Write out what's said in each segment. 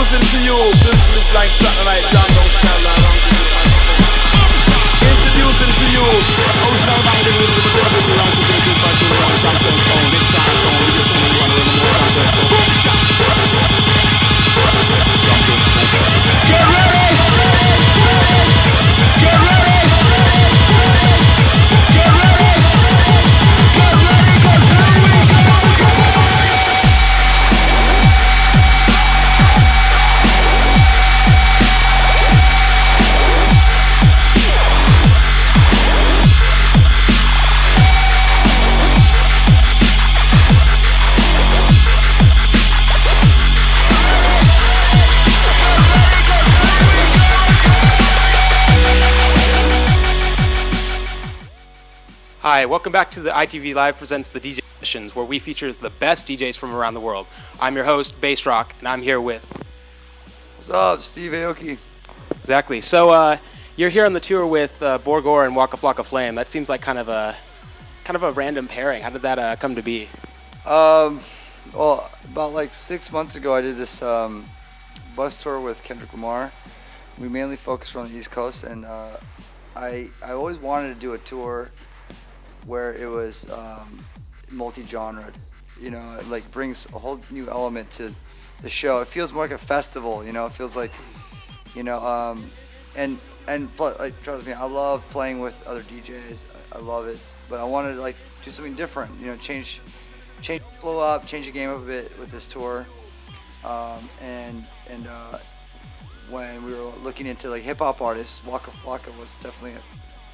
Introducing to you, this is like satellite jam, don't stand around. Introducing to you, Ocean Bandit with the double round to the 251 champion sound, big time sound, we get someone one with the more champion sound. Boom shot. Get ready! Get ready! Get ready! Get ready, cause here we go! Hi, welcome back to the ITV Live presents the DJ Sessions, where we feature the best DJs from around the world. I'm your host, Bass Rock, and I'm here with... What's up, Steve Aoki? Exactly. So you're here on the tour with Borgore and Waka Flocka Flame. That seems like kind of a random pairing. How did that come to be? Well, about like 6 months ago, I did this bus tour with Kendrick Lamar. We mainly focused on the East Coast, and I always wanted to do a tour where it was multi-genred, you know, it like brings a whole new element to the show. It feels more like a festival, you know. It feels like, you know, but like, trust me, I love playing with other DJs. I love it, but I wanted to like do something different, you know, change the flow up, change the game up a bit with this tour, when we were looking into like hip hop artists, Waka Flocka was definitely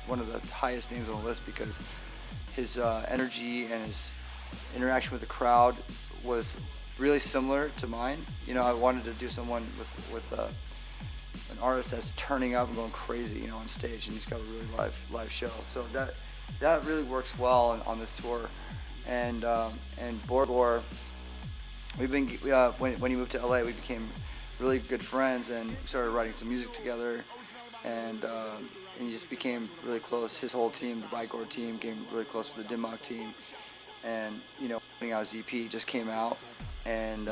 one of the highest names on the list because his energy and his interaction with the crowd was really similar to mine. You know, I wanted to do someone with an artist that's turning up and going crazy, you know, on stage, and he's got a really live show. So that really works well on this tour. And Borgore, when he moved to LA, we became really good friends and started writing some music together, and he just became really close. His whole team, the Borgore team, became really close with the Dimmock team. And you know, putting out his EP just came out, and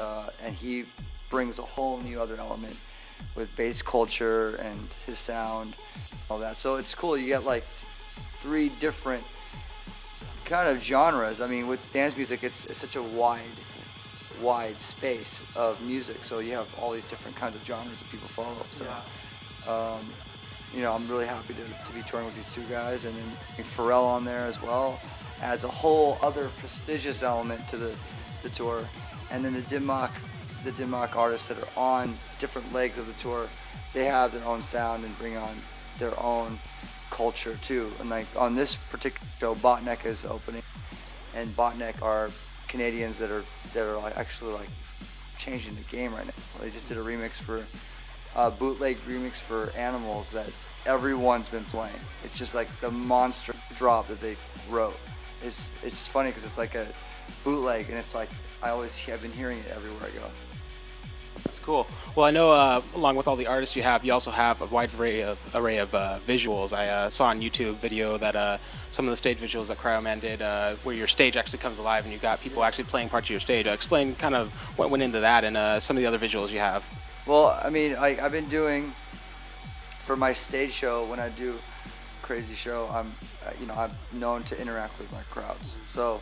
he brings a whole new other element with bass culture and his sound, all that. So it's cool. You get like 3 different kind of genres. I mean, with dance music, it's such a wide space of music. So you have all these different kinds of genres that people follow. So. You know, I'm really happy to be touring with these 2 guys, and then Pharrell on there as well adds a whole other prestigious element to the tour. And then the Dimmock artists that are on different legs of the tour, they have their own sound and bring on their own culture too. And like on this particular show, Botneck is opening, and Botneck are Canadians that are like actually like changing the game right now. They just did a remix for bootleg remix for Animals that everyone's been playing. It's just like the monster drop that they wrote. It's funny because it's like a bootleg, and it's like I've been hearing it everywhere I go. That's cool. Well, I know along with all the artists you also have a wide array of visuals. I saw on YouTube video that some of the stage visuals that Cryoman did, where your stage actually comes alive and you've got people actually playing parts of your stage. Explain kind of what went into that and some of the other visuals you have. Well, I mean, I've been doing, for my stage show, when I do crazy show, I'm known to interact with my crowds. So,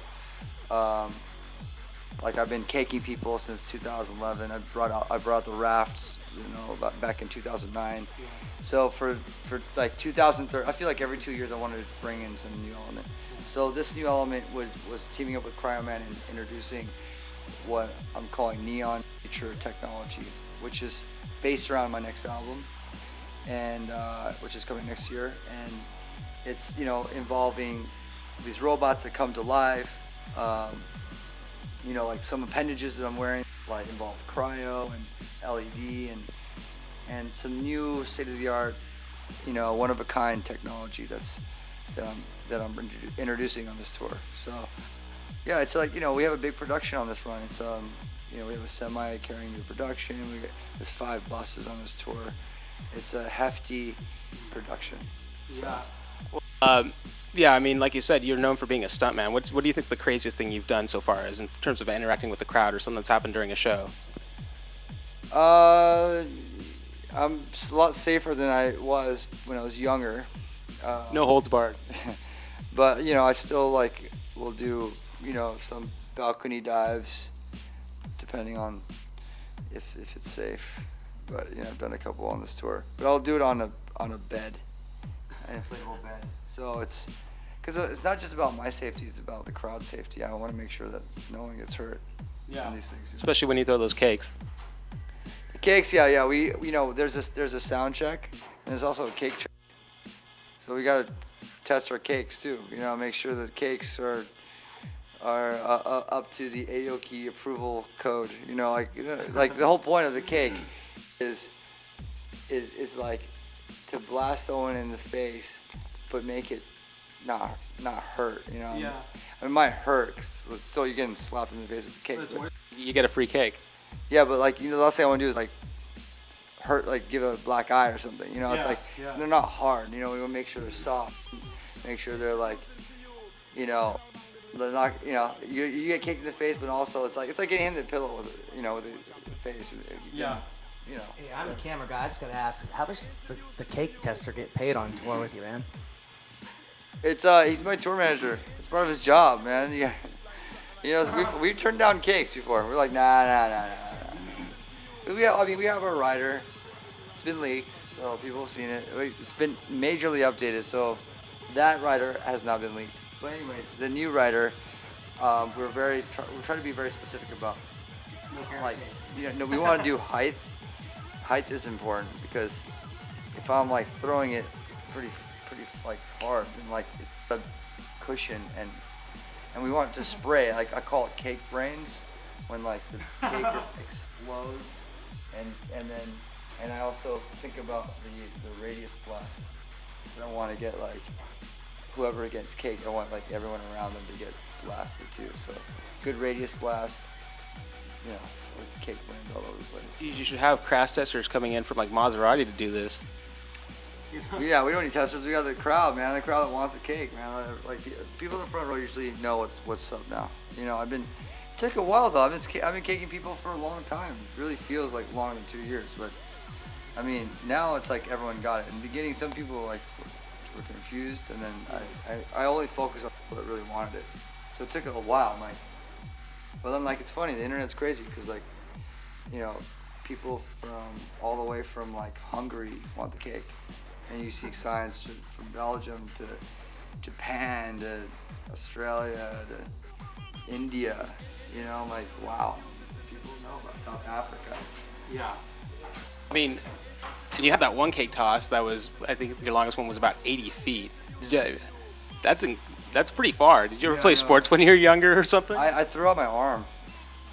like I've been caking people since 2011. I brought the rafts, you know, back in 2009. So for like 2013, I feel like every 2 years I wanted to bring in some new element. So this new element was teaming up with Cryoman and introducing what I'm calling neon nature technology, which is based around my next album, and which is coming next year. And it's, you know, involving these robots that come to life. You know, like some appendages that I'm wearing like involve cryo and LED and some new state-of-the-art, you know, one-of-a-kind technology that I'm introducing on this tour. So yeah, it's like, you know, we have a big production on this run. It's you know, we have a semi carrying the production. There's 5 buses on this tour. It's a hefty production. Yeah. Well, yeah, I mean, like you said, you're known for being a stuntman. What do you think the craziest thing you've done so far is in terms of interacting with the crowd or something that's happened during a show? Uh, I'm a lot safer than I was when I was younger. No holds barred. But I still like will do some balcony dives, depending on if it's safe. But I've done a couple on this tour. But I'll do it on a bed, an inflatable bed. So because it's not just about my safety; it's about the crowd safety. I want to make sure that no one gets hurt. On these things. Especially when you throw those cakes. The cakes, yeah. We there's a sound check and there's also a cake check. So we gotta test our cakes too. Make sure the cakes are up to the Aoki approval code. Like the whole point of the cake is like to blast someone in the face, but make it not hurt. Yeah. It might hurt, so you're getting slapped in the face with the cake. You get a free cake. Yeah, but the last thing I want to do is like hurt, like give a black eye or something. It's like they're not hard. We want to make sure they're soft, make sure they're like, they're not. You get kicked in the face, but also it's like getting hit in the pillow with the face. Yeah. Hey, I'm a camera guy. I just gotta ask, how does the cake tester get paid on tour with you, man? It's he's my tour manager. It's part of his job, man. Yeah. We've turned down cakes before. We're like, nah. We have our rider. It's been leaked, so people have seen it. It's been majorly updated, so that rider has not been leaked. But anyways, the new rider, we're trying to be very specific about. Like, we want to do height. Height is important because if I'm like throwing it pretty like hard and like it's a cushion and we want it to spray, like I call it cake brains, when like the cake just explodes and I also think about the radius blast. I don't want to get like whoever gets cake, I want like everyone around them to get blasted too. So good radius blast, with the cake brains all over the place. You should have crash testers coming in from like Maserati to do this. Yeah, we don't need testers. We got the crowd, man. The crowd that wants the cake, man. Like people in the front row usually know what's up now. It took a while though. I've been caking people for a long time. It really feels like longer than 2 years, but I mean now it's like everyone got it. In the beginning, some people were confused, and then I only focused on people that really wanted it. So it took a while, but then it's funny. The internet's crazy because people from all the way from Hungary want the cake. And you see signs from Belgium to Japan to Australia to India. I'm like, wow, people know about South Africa. Yeah. I mean, and you had that one cake toss that was, I think your longest one was about 80 feet. That's pretty far. Did you ever play sports when you were younger or something? I threw out my arm,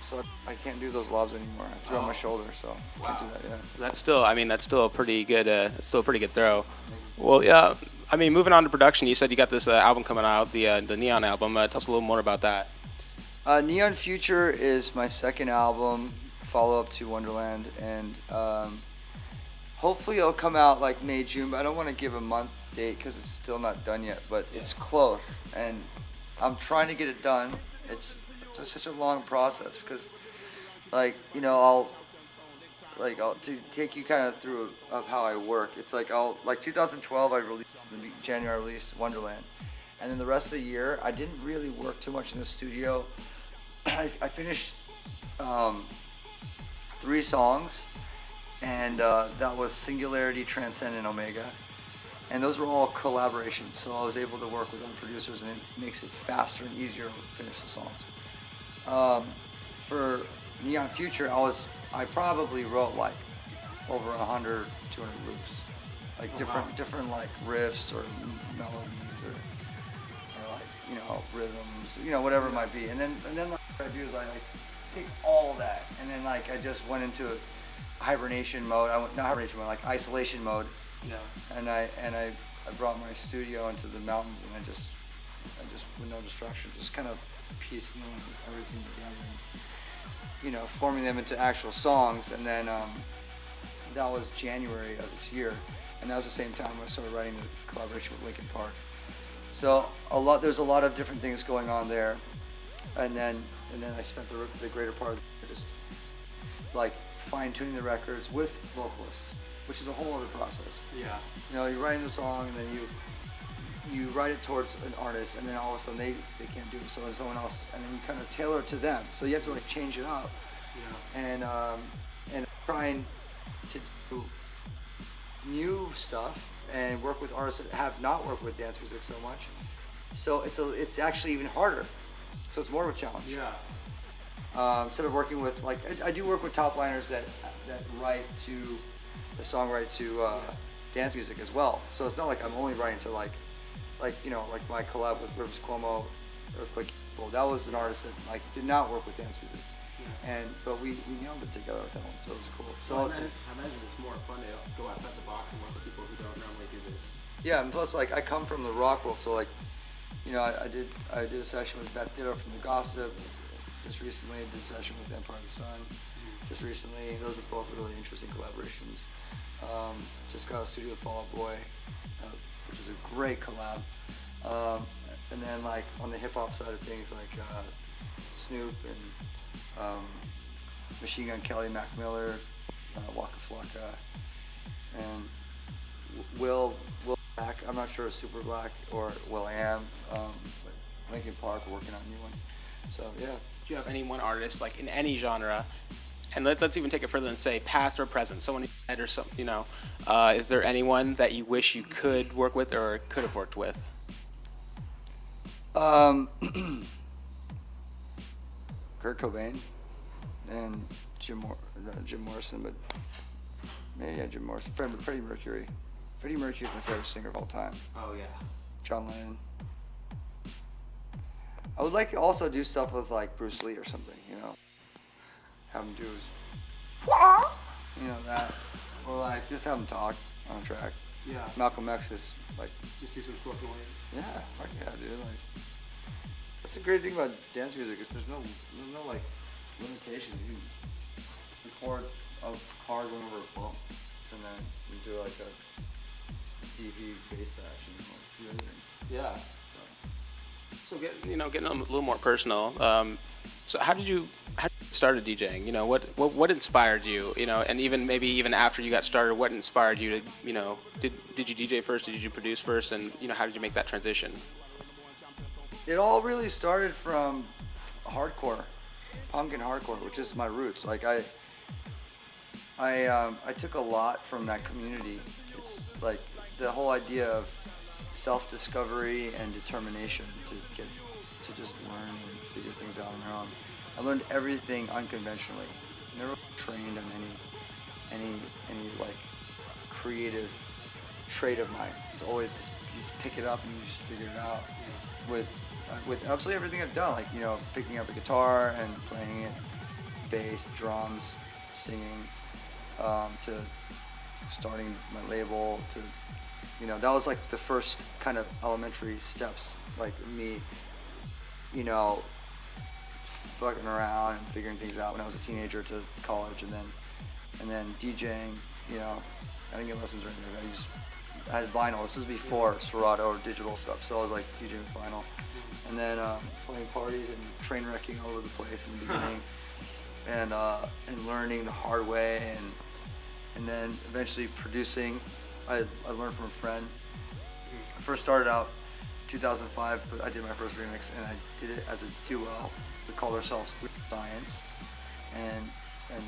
so I can't do those lobs anymore. I threw out my shoulder, so I can't do that. Yeah. That's still a pretty good throw. Well, yeah. I mean, moving on to production, you said you got this album coming out, the Neon album. Tell us a little more about that. Neon Future is my second album, follow-up to Wonderland, and hopefully it'll come out like May, June, but I don't want to give a month date because it's still not done yet, but it's close, and I'm trying to get it done. It's such a long process because, I'll to take you kind of through of how I work. It's 2012 I released, in January I released Wonderland, and then the rest of the year I didn't really work too much in the studio. I finished 3 songs, and that was Singularity, Transcend, and Omega, and those were all collaborations. So I was able to work with other producers, and it makes it faster and easier to finish the songs. For Neon Future, I probably wrote over 100, 200 loops, different riffs or melodies or rhythms, whatever it might be. And then what I do is I take all that, and then I just went into hibernation mode. Not hibernation mode, isolation mode. Yeah. And I brought my studio into the mountains, and I just with no distraction, just kind of piecemealing everything together, and, forming them into actual songs. And then that was January of this year, and that was the same time I started writing the collaboration with Linkin Park. So there's a lot of different things going on there, and then I spent the greater part of it just fine-tuning the records with vocalists, which is a whole other process. Yeah. You know, you're writing the song, and then you write it towards an artist, and then all of a sudden they can't do it, so there's someone else, and then you kind of tailor it to them. So you have to like change it up, and trying to do new stuff and work with artists that have not worked with dance music so much. So it's actually even harder. So it's more of a challenge. Yeah. Instead of working with like I do work with top liners that write to the songwrite to dance music as well. So it's not like I'm only writing to like you know, like my collab with Rivers Cuomo, Earthquake. Well, that was an artist that like did not work with dance music, but we nailed it together with that one, so it was cool. So I imagine it's more fun to go outside the box and work with people who don't normally do this. yeah, and plus like I come from the rock world, so like, you know, I did a session with Beth Ditto from the Gossip just recently. I did a session with Empire of the Sun just recently. Those are both really interesting collaborations. Just got a studio with Fall Out Boy, which is a great collab. And then like on the hip hop side of things, like Snoop and Machine Gun Kelly, Mac Miller, Waka Flocka, and Will Black. I'm not sure if Super Black or Will Am. But Linkin Park, we're working on a new one. So yeah. Do you have any one artist, like in any genre, and let's even take it further and say past or present, someone in your head or something, you know, is there anyone that you wish you could work with or could have worked with? Kurt Cobain and Jim Morrison, but maybe Jim Morrison. Freddie Mercury. Freddie Mercury is my favorite singer of all time. Oh yeah. John Lennon. I would like to also do stuff with like Bruce Lee or something, you know. Have him do his, you know, that, or like just have him talk on a track. Yeah. Malcolm X is like, Just do some spoken word. yeah, fuck yeah, dude. Like, that's the great thing about dance music is there's no like limitations. You record a car going over a bump, and then you do like a DV bass bash and like, do everything. Yeah. So getting a little more personal. So how did you started DJing? You know, what inspired you? You know, and even after you got started, what inspired you to, you know, did you DJ first? Did you produce first? And you know, how did you make that transition? It all really started from hardcore, punk and hardcore, which is my roots. Like I took a lot from that community. It's like the whole idea of self-discovery and determination to just learn and figure things out on your own. I learned everything unconventionally. Never trained on any like creative trait of mine. It's always just you pick it up and you just figure it out. With absolutely everything I've done, like, you know, picking up a guitar and playing it, bass, drums, singing, to starting my label, to, you know, that was like the first kind of elementary steps, like me, you know, fucking around and figuring things out when I was a teenager to college, and then DJing, you know, I didn't get lessons or anything. I had vinyl. This is before Serato or digital stuff, so I was like DJing with vinyl, and then playing parties and train wrecking all over the place in the beginning, and learning the hard way, and then eventually producing. I learned from a friend. I first started out 2005, but I did my first remix, and I did it as a duo. We called ourselves Weird Science, and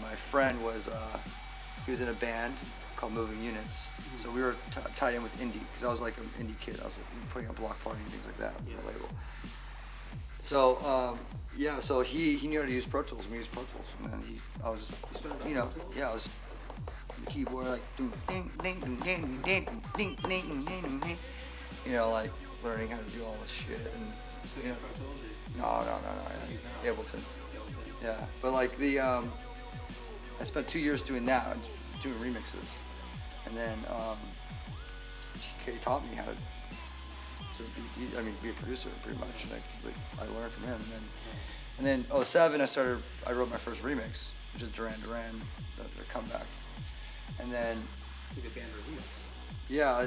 my friend was he was in a band called Moving Units, so we were tied in with indie, because I was like an indie kid. I was like, putting up block party and things like that on the label. So yeah, so he knew how to use Pro Tools, and we used Pro Tools, and then I was, you know, yeah, I was on the keyboard like ding ding ding ding ding ding ding ding ding ding, you know, like learning how to do all this shit, and you know, no, Ableton. Yeah, but like I spent 2 years doing that, doing remixes, and then he taught me how to be a producer pretty much. And I learned from him, and then 2007 I wrote my first remix, which is Duran Duran, their comeback, and then You did band remix. yeah,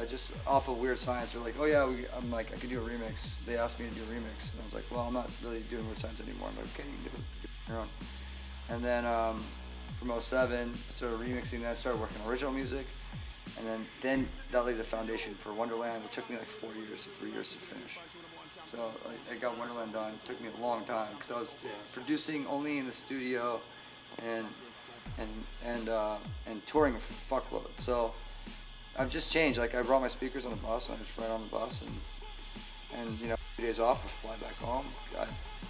just off of Weird Science. They're like, oh yeah, I'm like, I can do a remix. They asked me to do a remix, and I was like, well, I'm not really doing Weird Science anymore. I'm like, okay, you can do it on your own. And then from '07. Started remixing that. Started working on original music, and then that laid the foundation for Wonderland. It took me like 4 years or 3 years to finish. So I got Wonderland done. It took me a long time because I was producing only in the studio, and touring a fuckload. So I've just changed. Like I brought my speakers on the bus, and I just ride on the bus, and 2 days off, I fly back home. Got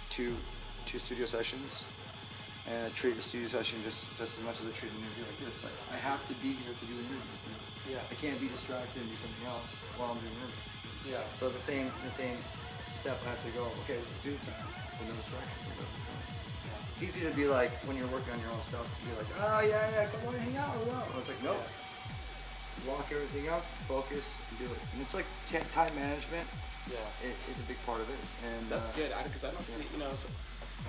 two studio sessions, and I treat the studio session just as much as I treat an interview like this. Like I have to be here to do an interview. Yeah. I can't be distracted and do something else while I'm doing an interview. Yeah. So it's the same step I have to go. Okay, this is studio time. So no distractions. It's easy to be like, when you're working on your own stuff, to be like, oh yeah, come on, hang out. Well, it's like, no. Lock everything up, focus, and do it. And it's like time management. Yeah. It's a big part of it. And that's good, because I don't see,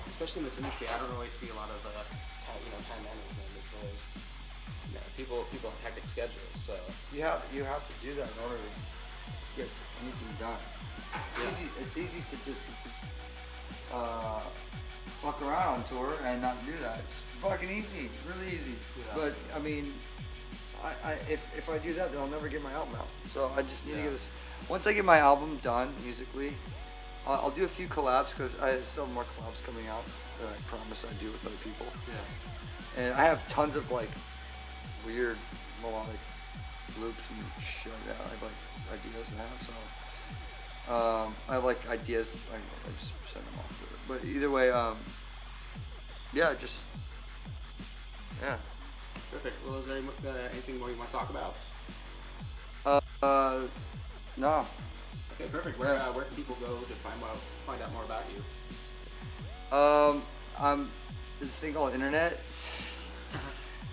especially in this industry, I don't always see a lot of, time management. It's always, people have hectic schedules, so. You have to do that in order to get anything done. It's easy to just, fuck around on tour and not do that. It's fucking easy, really easy. Yeah. But I mean, if I do that, then I'll never get my album out. So I just need to get this. Once I get my album done musically, I'll do a few collabs because I still have more collabs coming out that I promise I do with other people. Yeah. And I have tons of like weird melodic loops and shit like that. I have like ideas and that. So I have like ideas. I just send them off. But either way, yeah. Perfect. Well, is there anything more you want to talk about? No. Okay, perfect. Where can people go to find out more about you? I'm this thing called internet,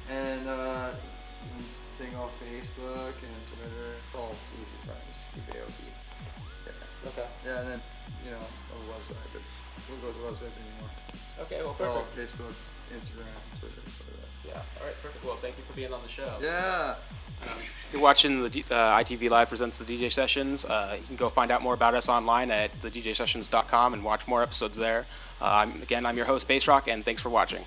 and this thing called Facebook and Twitter. It's all easy. Just see Aoki. Yeah. Okay. Yeah, and then on the website, but who goes to websites anymore? Okay, well, so perfect. Facebook, Instagram, Twitter, stuff like that. Yeah. All right, perfect. Well, thank you for being on the show. Yeah. You're watching the ITV Live presents the DJ Sessions. You can go find out more about us online at thedjsessions.com and watch more episodes there. I'm your host, Bass Rock, and thanks for watching.